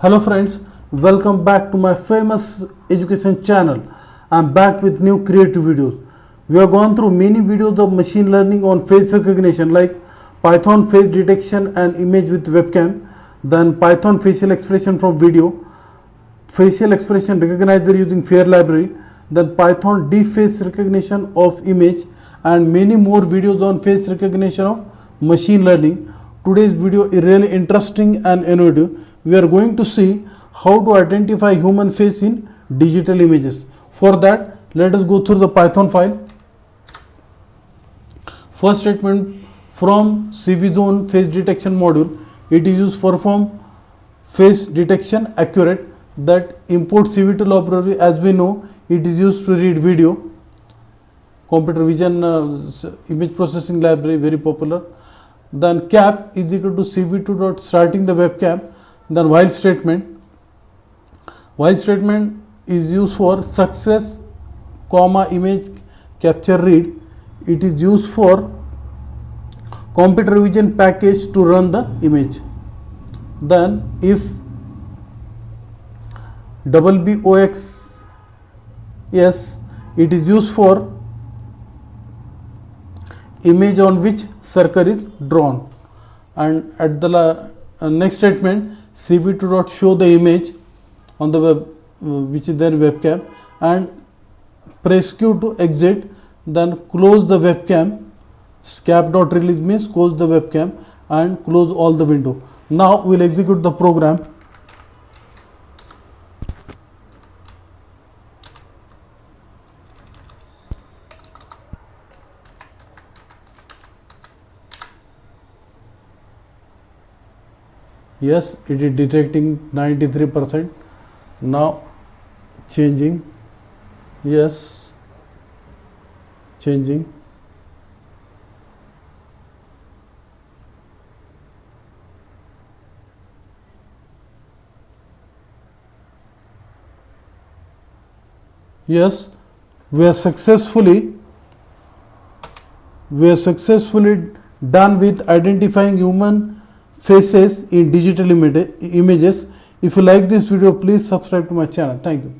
Hello friends, welcome back to my famous education channel. I'm back with new creative videos. We have gone through many videos of machine learning on face recognition like Python face detection and image with webcam, then Python facial expression from video, facial expression recognizer using Fair library, then Python deep face recognition of image, and many more videos on face recognition of machine learning. Today's video is really interesting and innovative. We are going to see how to identify human face in digital images. For that, let us go through the Python file. First statement, from CV zone face detection module, it is used to perform face detection accurate. That import CV to library, as we know, it is used to read video. Computer vision image processing library, very popular. Then cap is equal to CV2 dot starting the webcam. Then while statement is used for success comma image capture read. It is used for computer vision package to run the image. Then if BOX, yes, it is used for image on which circle is drawn. And at the next statement, CV2 dot show the image on the web which is their webcam, and press Q to exit. Then close the webcam. Cap dot release means close the webcam and close all the window. Now we'll execute the program. Yes, it is detecting 93%. Now changing. Yes, changing. Yes, we are successfully done with identifying human faces in digital images. If you like this video, please subscribe to my channel. Thank you.